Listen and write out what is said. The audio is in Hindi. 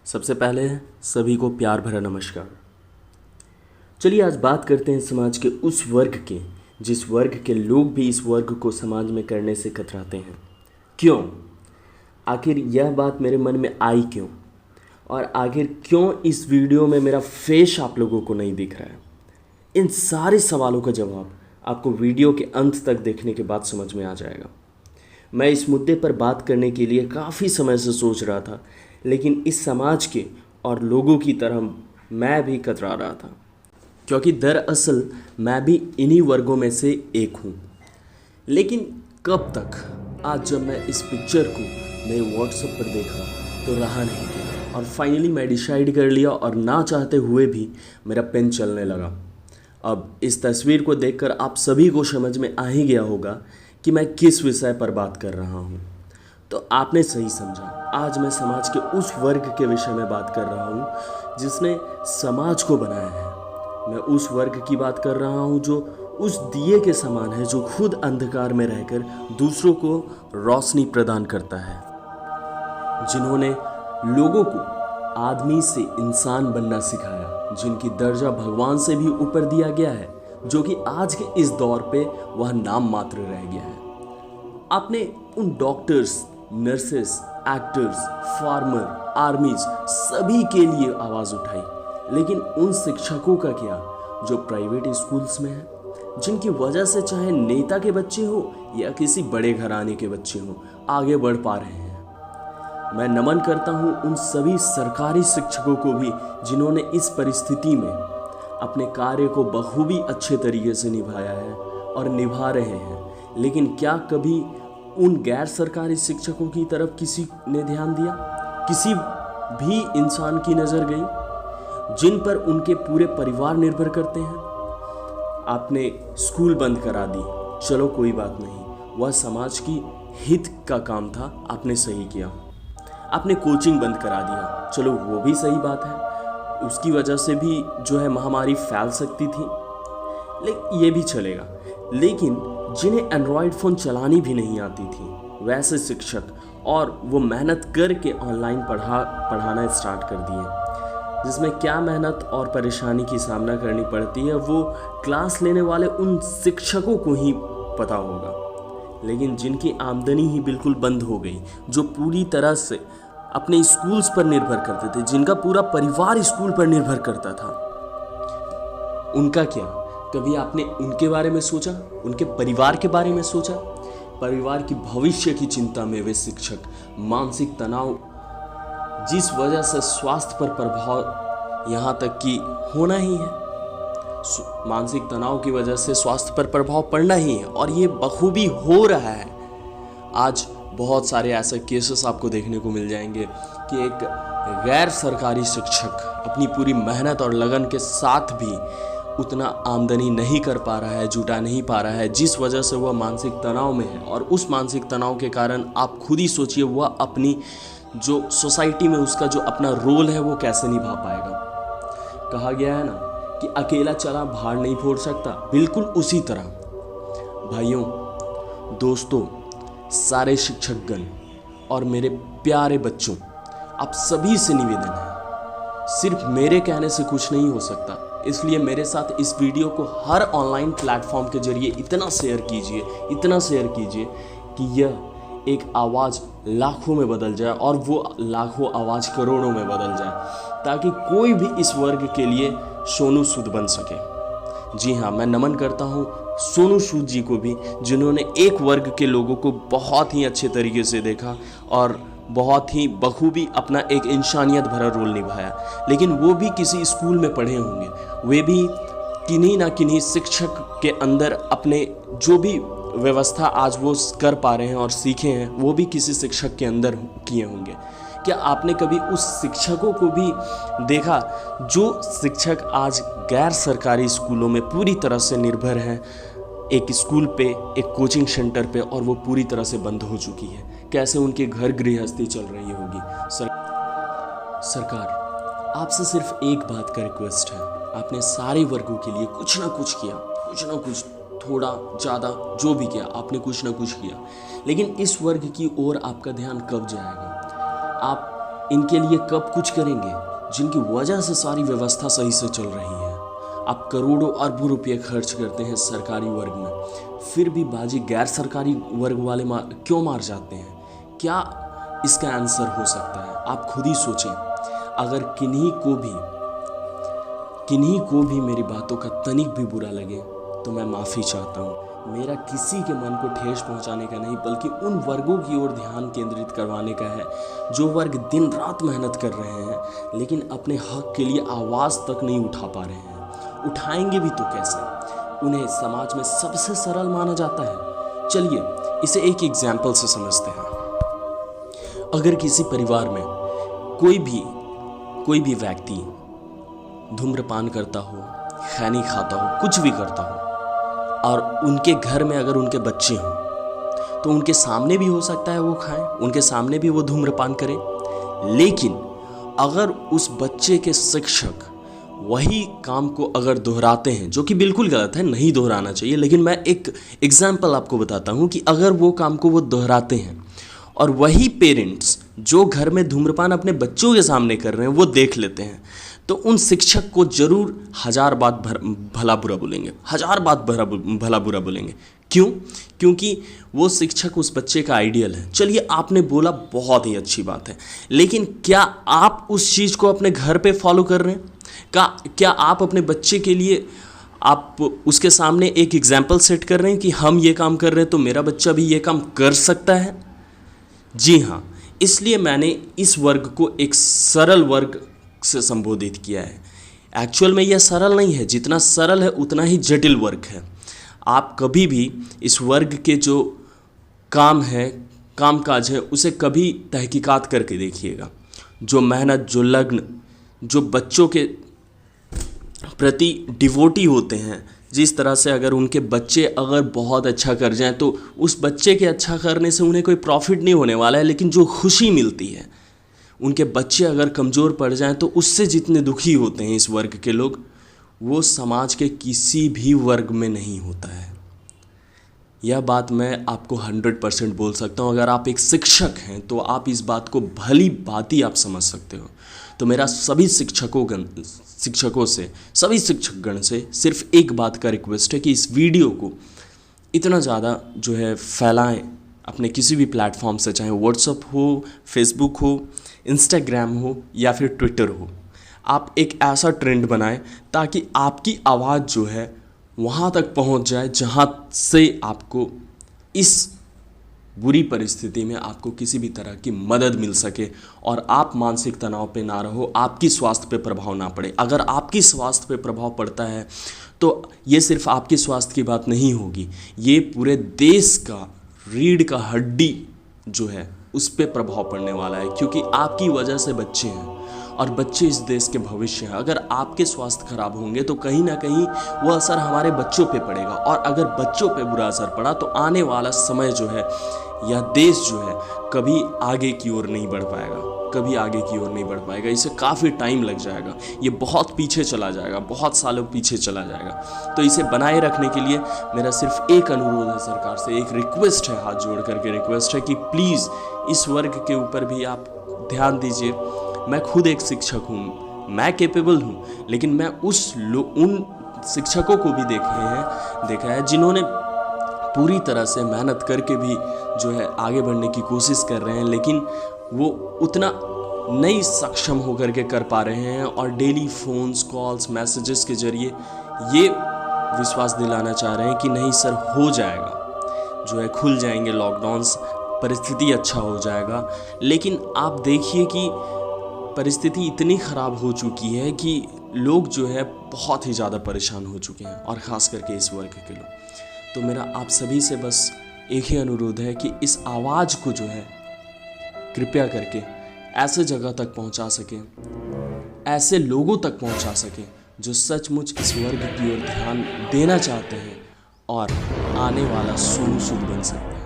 सबसे पहले सभी को प्यार भरा नमस्कार। चलिए आज बात करते हैं समाज के उस वर्ग के जिस वर्ग के लोग भी इस वर्ग को समाज में करने से कतराते हैं। क्यों? आखिर यह बात मेरे मन में आई क्यों? और आखिर क्यों इस वीडियो में मेरा फेस आप लोगों को नहीं दिख रहा है? इन सारे सवालों का जवाब आपको वीडियो के अंत तक देखने के बाद समझ में आ जाएगा। मैं इस मुद्दे पर बात करने के लिए काफ़ी समय से सोच रहा था, लेकिन इस समाज के और लोगों की तरह मैं भी कतरा रहा था, क्योंकि दरअसल मैं भी इन्हीं वर्गों में से एक हूँ। लेकिन कब तक? आज जब मैं इस पिक्चर को मेरे व्हाट्सएप पर देखा तो रहा नहीं गया और फाइनली मैं डिसाइड कर लिया और ना चाहते हुए भी मेरा पेन चलने लगा। अब इस तस्वीर को देखकर आप सभी को समझ में आ ही गया होगा कि मैं किस विषय पर बात कर रहा हूँ। तो आपने सही समझा, आज मैं समाज के उस वर्ग के विषय में बात कर रहा हूँ जिसने समाज को बनाया है। मैं उस वर्ग की बात कर रहा हूँ जो उस दिए के समान है, जो खुद अंधकार में रहकर दूसरों को रोशनी प्रदान करता है, जिन्होंने लोगों को आदमी से इंसान बनना सिखाया, जिनकी दर्जा भगवान से भी ऊपर दिया गया है, जो कि आज के इस दौर पे वह नाम मात्र रह गया है। आपने उन डॉक्टर्स, नर्सेस, एक्टर्स, फार्मर, आर्मीज सभी के लिए आवाज़ उठाई, लेकिन उन शिक्षकों का क्या जो प्राइवेट स्कूल्स में हैं, जिनकी वजह से चाहे नेता के बच्चे हो या किसी बड़े घराने के बच्चे हो आगे बढ़ पा रहे हैं। मैं नमन करता हूं उन सभी सरकारी शिक्षकों को भी जिन्होंने इस परिस्थिति में अपने कार्य को बखूबी अच्छे तरीके से निभाया है और निभा रहे हैं। लेकिन क्या कभी उन गैर सरकारी शिक्षकों की तरफ किसी ने ध्यान दिया? किसी भी इंसान की नज़र गई जिन पर उनके पूरे परिवार निर्भर करते हैं? आपने स्कूल बंद करा दी, चलो कोई बात नहीं, वह समाज की हित का काम था, आपने सही किया। आपने कोचिंग बंद करा दिया, चलो वो भी सही बात है, उसकी वजह से भी जो है महामारी फैल सकती थी, लेकिन ये भी चलेगा। लेकिन जिन्हें एंड्रॉयड फ़ोन चलानी भी नहीं आती थी वैसे शिक्षक, और वो मेहनत करके ऑनलाइन पढ़ाना स्टार्ट कर दिए, जिसमें क्या मेहनत और परेशानी की सामना करनी पड़ती है वो क्लास लेने वाले उन शिक्षकों को ही पता होगा। लेकिन जिनकी आमदनी ही बिल्कुल बंद हो गई, जो पूरी तरह से अपने स्कूल्स पर निर्भर करते थे, जिनका पूरा परिवार स्कूल पर निर्भर करता था, उनका क्या? कभी आपने उनके बारे में सोचा? उनके परिवार के बारे में सोचा? परिवार की भविष्य की चिंता में वे शिक्षक मानसिक तनाव, जिस वजह से स्वास्थ्य पर प्रभाव यहाँ तक कि होना ही है, मानसिक तनाव की वजह से स्वास्थ्य पर प्रभाव पड़ना ही है, और ये बखूबी हो रहा है। आज बहुत सारे ऐसे केसेस आपको देखने को मिल जाएंगे कि एक गैर सरकारी शिक्षक अपनी पूरी मेहनत और लगन के साथ भी उतना आमदनी नहीं कर पा रहा है, जुटा नहीं पा रहा है, जिस वजह से वह मानसिक तनाव में है। और उस मानसिक तनाव के कारण आप खुद ही सोचिए वह अपनी जो सोसाइटी में उसका जो अपना रोल है वो कैसे निभा पाएगा। कहा गया है ना कि अकेला चला भार नहीं फोड़ सकता, बिल्कुल उसी तरह भाइयों, दोस्तों, सारे शिक्षकगण और मेरे प्यारे बच्चों, आप सभी से निवेदन है, सिर्फ मेरे कहने से कुछ नहीं हो सकता, इसलिए मेरे साथ इस वीडियो को हर ऑनलाइन प्लेटफॉर्म के जरिए इतना शेयर कीजिए कि यह एक आवाज़ लाखों में बदल जाए और वो लाखों आवाज़ करोड़ों में बदल जाए, ताकि कोई भी इस वर्ग के लिए सोनू सूद बन सके। जी हाँ, मैं नमन करता हूँ सोनू सूद जी को भी, जिन्होंने एक वर्ग के लोगों को बहुत ही अच्छे तरीके से देखा और बहुत ही बखूबी अपना एक इंसानियत भरा रोल निभाया। लेकिन वो भी किसी स्कूल में पढ़े होंगे, वे भी किन्हीं ना किन्हीं शिक्षक के अंदर अपने जो भी व्यवस्था आज वो कर पा रहे हैं और सीखे हैं, वो भी किसी शिक्षक के अंदर किए होंगे। क्या आपने कभी उस शिक्षकों को भी देखा जो शिक्षक आज गैर सरकारी स्कूलों में पूरी तरह से निर्भर हैं, एक स्कूल पे, एक कोचिंग सेंटर पे, और वो पूरी तरह से बंद हो चुकी है? कैसे उनके घर गृहस्थी चल रही होगी? सरकार, आपसे सिर्फ एक बात का रिक्वेस्ट है, आपने सारे वर्गों के लिए कुछ ना कुछ किया, कुछ ना कुछ, थोड़ा ज़्यादा जो भी किया, आपने कुछ ना कुछ किया, लेकिन इस वर्ग की ओर आपका ध्यान कब जाएगा? आप इनके लिए कब कुछ करेंगे जिनकी वजह से सारी व्यवस्था सही से चल रही है। आप करोड़ों अरबों रुपये खर्च करते हैं सरकारी वर्ग में, फिर भी बाजी गैर सरकारी वर्ग वाले क्यों मार जाते हैं? क्या इसका आंसर हो सकता है? आप खुद ही सोचें। अगर किन्हीं को भी मेरी बातों का तनिक भी बुरा लगे तो मैं माफ़ी चाहता हूँ। मेरा किसी के मन को ठेस पहुँचाने का नहीं, बल्कि उन वर्गों की ओर ध्यान केंद्रित करवाने का है जो वर्ग दिन रात मेहनत कर रहे हैं लेकिन अपने हक के लिए आवाज़ तक नहीं उठा पा रहे हैं। उठाएंगे भी तो कैसे? उन्हें समाज में सबसे सरल माना जाता है। चलिए इसे एक एग्जाम्पल से समझते हैं। अगर किसी परिवार में कोई भी व्यक्ति धूम्रपान करता हो, खैनी खाता हो, कुछ भी करता हो, और उनके घर में अगर उनके बच्चे हों तो उनके सामने भी हो सकता है वो खाएं, उनके सामने भी वो धूम्रपान करें। लेकिन अगर उस बच्चे के शिक्षक वही काम को अगर दोहराते हैं, जो कि बिल्कुल गलत है, नहीं दोहराना चाहिए, लेकिन मैं एक एग्जाम्पल आपको बताता हूँ कि अगर वो काम को वो दोहराते हैं और वही पेरेंट्स जो घर में धूम्रपान अपने बच्चों के सामने कर रहे हैं वो देख लेते हैं, तो उन शिक्षक को ज़रूर 1000 बात भला बुरा बोलेंगे, 1000 बात भला बुरा बोलेंगे। क्यों? क्योंकि वो शिक्षक उस बच्चे का आइडियल है। चलिए आपने बोला, बहुत ही अच्छी बात है, लेकिन क्या आप उस चीज़ को अपने घर पे फॉलो कर रहे हैं? क्या आप अपने बच्चे के लिए आप उसके सामने एक एग्जाम्पल सेट कर रहे हैं कि हम ये काम कर रहे हैं तो मेरा बच्चा भी ये काम कर सकता है? जी हाँ, इसलिए मैंने इस वर्ग को एक सरल वर्ग से संबोधित किया है। एक्चुअल में यह सरल नहीं है, जितना सरल है उतना ही जटिल वर्ग है। आप कभी भी इस वर्ग के जो कामकाज है उसे कभी तहकीकात करके देखिएगा। जो मेहनत, जो लग्न, जो बच्चों के प्रति डिवोटी होते हैं, जिस तरह से अगर उनके बच्चे अगर बहुत अच्छा कर जाएं तो उस बच्चे के अच्छा करने से उन्हें कोई प्रॉफिट नहीं होने वाला है, लेकिन जो खुशी मिलती है, उनके बच्चे अगर कमज़ोर पड़ जाएं तो उससे जितने दुखी होते हैं इस वर्ग के लोग, वो समाज के किसी भी वर्ग में नहीं होता है। यह बात मैं आपको 100% बोल सकता हूँ। अगर आप एक शिक्षक हैं तो आप इस बात को भली भांति आप समझ सकते हो। तो मेरा सभी शिक्षकों से, सभी शिक्षकगण से सिर्फ एक बात का रिक्वेस्ट है कि इस वीडियो को इतना ज़्यादा जो है फैलाएं अपने किसी भी प्लेटफॉर्म से, चाहे व्हाट्सएप हो, फेसबुक हो, इंस्टाग्राम हो या फिर ट्विटर हो। आप एक ऐसा ट्रेंड बनाएं ताकि आपकी आवाज़ जो है वहाँ तक पहुँच जाए जहाँ से आपको इस बुरी परिस्थिति में आपको किसी भी तरह की मदद मिल सके और आप मानसिक तनाव पे ना रहो, आपकी स्वास्थ्य पे प्रभाव ना पड़े। अगर आपकी स्वास्थ्य पे प्रभाव पड़ता है तो ये सिर्फ आपके स्वास्थ्य की बात नहीं होगी, ये पूरे देश का रीढ़ का हड्डी जो है उस पर प्रभाव पड़ने वाला है, क्योंकि आपकी वजह से बच्चे हैं और बच्चे इस देश के भविष्य हैं। अगर आपके स्वास्थ्य खराब होंगे तो कहीं ना कहीं वो असर हमारे बच्चों पे पड़ेगा, और अगर बच्चों पे बुरा असर पड़ा तो आने वाला समय जो है यह देश जो है कभी आगे की ओर नहीं बढ़ पाएगा, इसे काफ़ी टाइम लग जाएगा, ये बहुत पीछे चला जाएगा, बहुत सालों पीछे चला जाएगा। तो इसे बनाए रखने के लिए मेरा सिर्फ एक अनुरोध है सरकार से, एक रिक्वेस्ट है, हाथ जोड़ करके रिक्वेस्ट है कि प्लीज़ इस वर्ग के ऊपर भी आप ध्यान दीजिए। मैं खुद एक शिक्षक हूँ, मैं कैपेबल हूँ, लेकिन मैं उन शिक्षकों को भी देखा है जिन्होंने पूरी तरह से मेहनत करके भी जो है आगे बढ़ने की कोशिश कर रहे हैं, लेकिन वो उतना नहीं सक्षम होकर के कर पा रहे हैं, और डेली फ़ोन्स, कॉल्स, मैसेजेस के ज़रिए ये विश्वास दिलाना चाह रहे हैं कि नहीं सर हो जाएगा, जो है खुल जाएंगे लॉकडाउन्स, परिस्थिति अच्छा हो जाएगा। लेकिन आप देखिए कि परिस्थिति इतनी ख़राब हो चुकी है कि लोग जो है बहुत ही ज़्यादा परेशान हो चुके हैं, और ख़ास करके इस वर्ग के लोग। तो मेरा आप सभी से बस एक ही अनुरोध है कि इस आवाज़ को जो है कृपया करके ऐसे जगह तक पहुंचा सकें, ऐसे लोगों तक पहुंचा सकें जो सचमुच इस वर्ग की ओर ध्यान देना चाहते हैं और आने वाला सोनू सूद बन सकते हैं।